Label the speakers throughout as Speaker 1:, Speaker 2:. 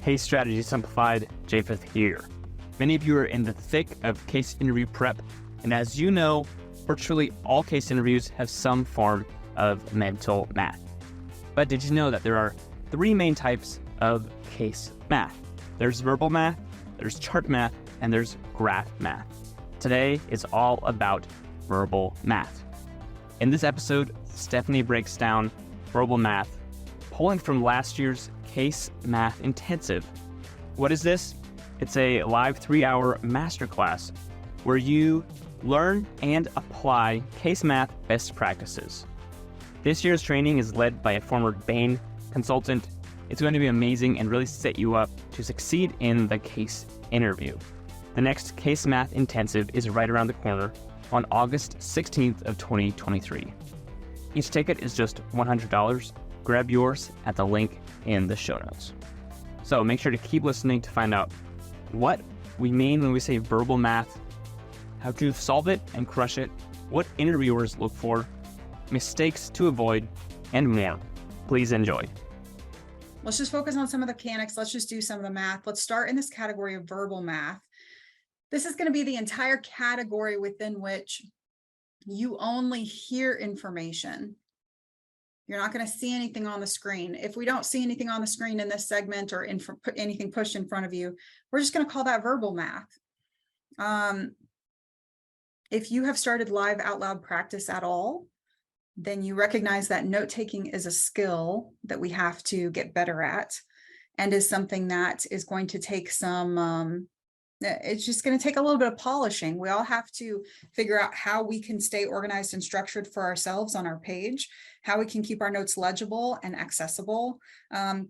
Speaker 1: Case Strategy Simplified, Japheth here. Many of you are in the thick of case interview prep, and as you know, virtually all case interviews have some form of mental math. But did you know that there are three main types of case math? There's verbal math, there's chart math, and there's graph math. Today is all about verbal math. In this episode, Stephanie breaks down verbal math, pulling from last year's Case Math Intensive. What is this? It's a live 3-hour masterclass where you learn and apply case math best practices. This year's training is led by a former Bain consultant. It's going to be amazing and really set you up to succeed in the case interview. The next Case Math Intensive is right around the corner on August 16th of 2023. Each ticket is just $100. Grab yours at the link in the show notes. So make sure to keep listening to find out what we mean when we say verbal math, how to solve it and crush it, what interviewers look for, mistakes to avoid, and more. Please enjoy.
Speaker 2: Let's just focus on some of the mechanics. Let's just do some of the math. Let's start in this category of verbal math. This is going to be the entire category within which you only hear information. You're not going to see anything on the screen. If we don't see anything on the screen in this segment or put anything pushed in front of you, we're just going to call that verbal math. If you have started live out loud practice at all, then you recognize that note-taking is a skill that we have to get better at and is something that is going to take some, it's just going to take a little bit of polishing. We all have to figure out how we can stay organized and structured for ourselves on our page, how we can keep our notes legible and accessible. And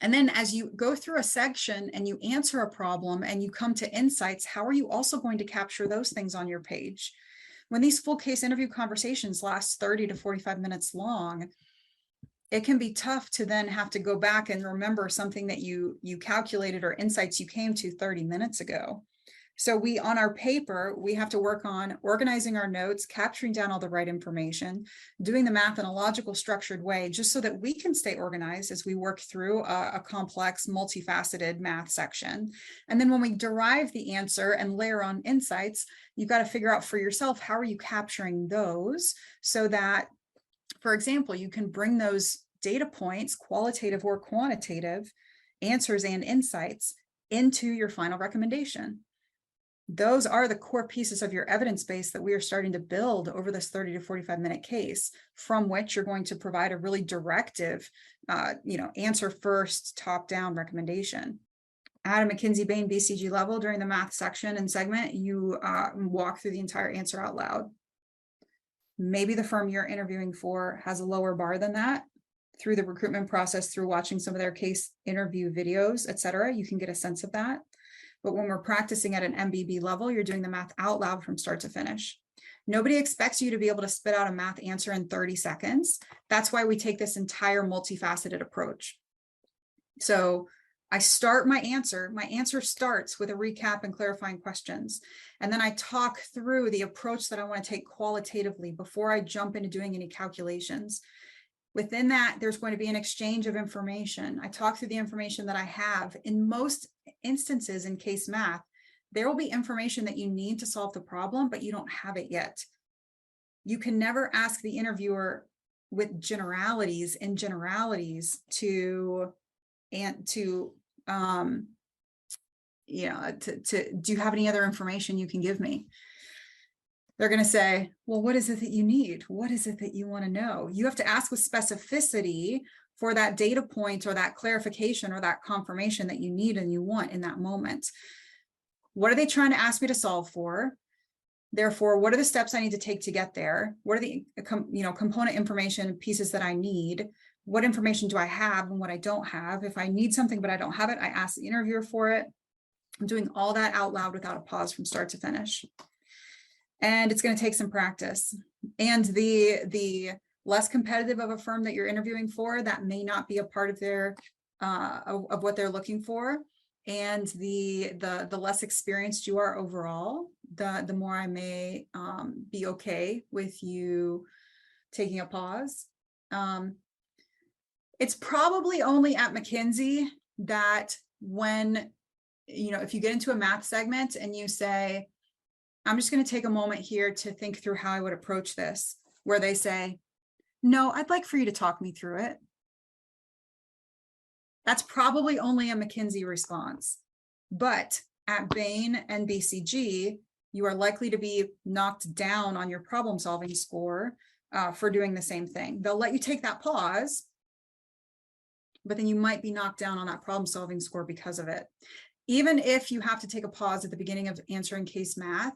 Speaker 2: then as you go through a section and you answer a problem and you come to insights, how are you also going to capture those things on your page? When these full case interview conversations last 30 to 45 minutes long, it can be tough to then have to go back and remember something that you calculated or insights you came to 30 minutes ago. So on our paper, we have to work on organizing our notes, capturing down all the right information, doing the math in a logical, structured way, just so that we can stay organized as we work through a complex, multifaceted math section. And then when we derive the answer and layer on insights, you've got to figure out for yourself, how are you capturing those so that, for example, you can bring those data points, qualitative or quantitative, answers and insights into your final recommendation. Those are the core pieces of your evidence base that we are starting to build over this 30 to 45 minute case, from which you're going to provide a really directive, answer first, top down recommendation. At a McKinsey Bain BCG level during the math section and segment, you walk through the entire answer out loud. Maybe the firm you're interviewing for has a lower bar than that. Through the recruitment process, through watching some of their case interview videos, et cetera, you can get a sense of that. But when we're practicing at an MBB level, you're doing the math out loud from start to finish. Nobody expects you to be able to spit out a math answer in 30 seconds. That's why we take this entire multifaceted approach. So I start my answer. My answer starts with a recap and clarifying questions. And then I talk through the approach that I want to take qualitatively before I jump into doing any calculations. Within that, there's going to be an exchange of information. I talk through the information that I have. In most instances in case math, there will be information that you need to solve the problem, but you don't have it yet. You can never ask the interviewer with generalities to do you have any other information you can give me? They're going to say, well, what is it that you need? What is it that you want to know? You have to ask with specificity for that data point or that clarification or that confirmation that you need and you want in that moment. What are they trying to ask me to solve for? Therefore, what are the steps I need to take to get there? What are the component information pieces that I need? What information do I have and what I don't have? If I need something but I don't have it, I ask the interviewer for it. I'm doing all that out loud without a pause from start to finish. And it's going to take some practice. And the less competitive of a firm that you're interviewing for, that may not be a part of their of what they're looking for. And the less experienced you are overall, the more I may be okay with you taking a pause. It's probably only at McKinsey that when, if you get into a math segment and you say, I'm just going to take a moment here to think through how I would approach this, where they say, no, I'd like for you to talk me through it. That's probably only a McKinsey response. But at Bain and BCG, you are likely to be knocked down on your problem solving score for doing the same thing. They'll let you take that pause, but then you might be knocked down on that problem solving score because of it. Even if you have to take a pause at the beginning of answering case math,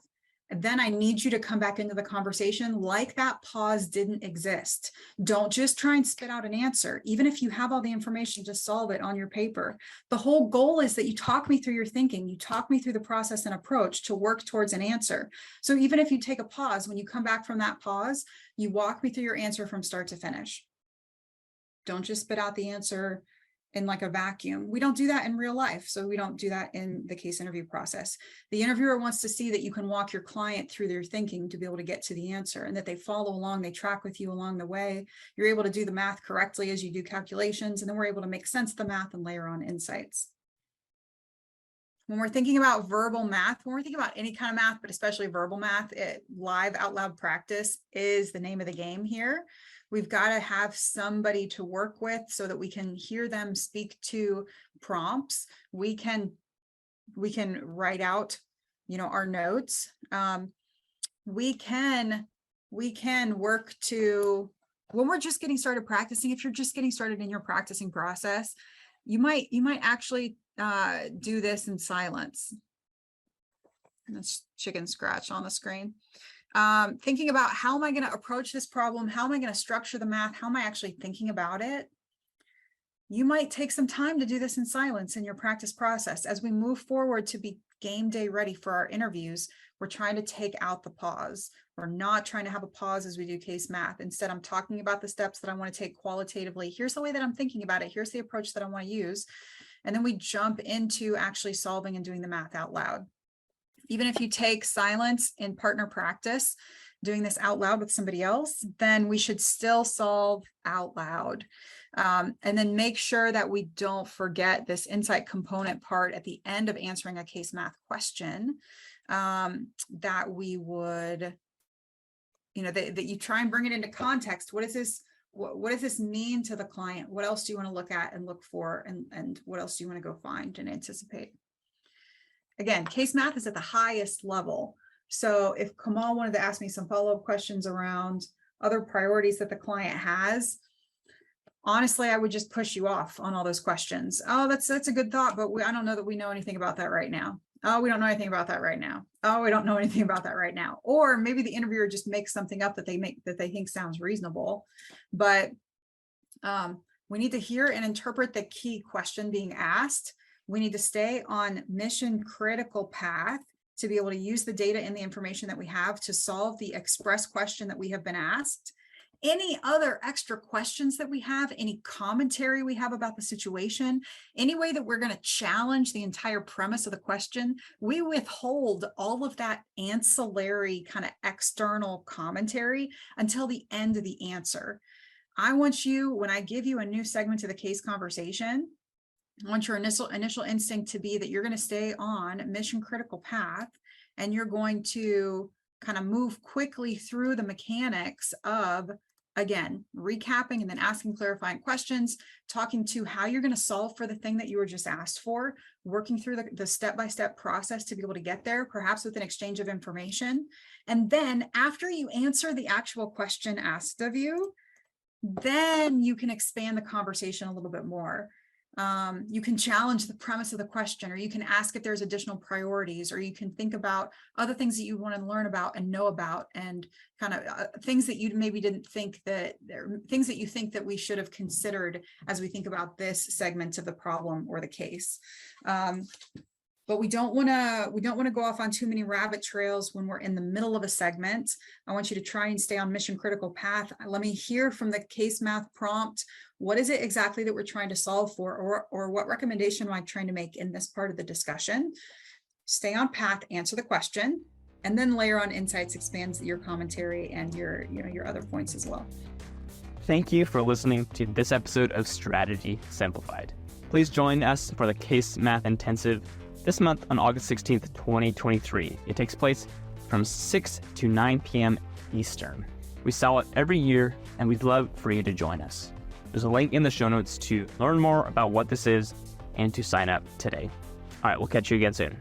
Speaker 2: then I need you to come back into the conversation like that pause didn't exist. Don't just try and spit out an answer. Even if you have all the information to solve it on your paper, the whole goal is that you talk me through your thinking, you talk me through the process and approach to work towards an answer. So even if you take a pause, when you come back from that pause, you walk me through your answer from start to finish. Don't just spit out the answer in like a vacuum. We don't do that in real life. So we don't do that in the case interview process. The interviewer wants to see that you can walk your client through their thinking to be able to get to the answer, and that they follow along, they track with you along the way. You're able to do the math correctly as you do calculations, and then we're able to make sense of the math and layer on insights. When we're thinking about verbal math, when we're thinking about any kind of math, but especially verbal math, live out loud practice is the name of the game here. We've got to have somebody to work with so that we can hear them speak to prompts. We can write out, our notes. We can work to, when we're just getting started practicing, if you're just getting started in your practicing process, you might actually do this in silence. And that's chicken scratch on the screen. Thinking about how am I going to approach this problem? How am I going to structure the math? How am I actually thinking about it? You might take some time to do this in silence in your practice process. As we move forward to be game day ready for our interviews, we're trying to take out the pause. We're not trying to have a pause as we do case math. Instead, I'm talking about the steps that I want to take qualitatively. Here's the way that I'm thinking about it. Here's the approach that I want to use. And then we jump into actually solving and doing the math out loud. Even if you take silence in partner practice, doing this out loud with somebody else, then we should still solve out loud. And then make sure that we don't forget this insight component part at the end of answering a case math question, that we would, that you try and bring it into context. What is this? What does this mean to the client? What else do you want to look at and look for? And what else do you want to go find and anticipate? Again, case math is at the highest level. So if Kamal wanted to ask me some follow-up questions around other priorities that the client has, honestly, I would just push you off on all those questions. Oh, that's a good thought, but I don't know that we know anything about that right now. Oh, we don't know anything about that right now. Oh, we don't know anything about that right now. Or maybe the interviewer just makes something up that they think sounds reasonable, but we need to hear and interpret the key question being asked. We need to stay on mission critical path to be able to use the data and the information that we have to solve the express question that we have been asked. Any other extra questions that we have, any commentary we have about the situation, any way that we're going to challenge the entire premise of the question, we withhold all of that ancillary kind of external commentary until the end of the answer. I want you, when I give you a new segment of the case conversation, I want your initial instinct to be that you're going to stay on mission critical path, and you're going to kind of move quickly through the mechanics of, again, recapping and then asking clarifying questions, talking to how you're going to solve for the thing that you were just asked for, working through the step-by-step process to be able to get there, perhaps with an exchange of information. And then after you answer the actual question asked of you, then you can expand the conversation a little bit more. You can challenge the premise of the question, or you can ask if there's additional priorities, or you can think about other things that you want to learn about and know about, and kind of things that you maybe didn't think that, things that you think that we should have considered as we think about this segment of the problem or the case. But we don't want to go off on too many rabbit trails when we're in the middle of a segment. I want you to try and stay on mission critical path. Let me hear from the case math prompt. What is it exactly that we're trying to solve for, or what recommendation am I trying to make in this part of the discussion? Stay on path, answer the question, and then layer on insights, expands your commentary and your other points as well.
Speaker 1: Thank you for listening to this episode of Strategy Simplified. Please join us for the Case Math Intensive this month on August 16th, 2023. It takes place from 6 to 9 p.m. Eastern. We sell it every year, and we'd love for you to join us. There's a link in the show notes to learn more about what this is and to sign up today. All right, we'll catch you again soon.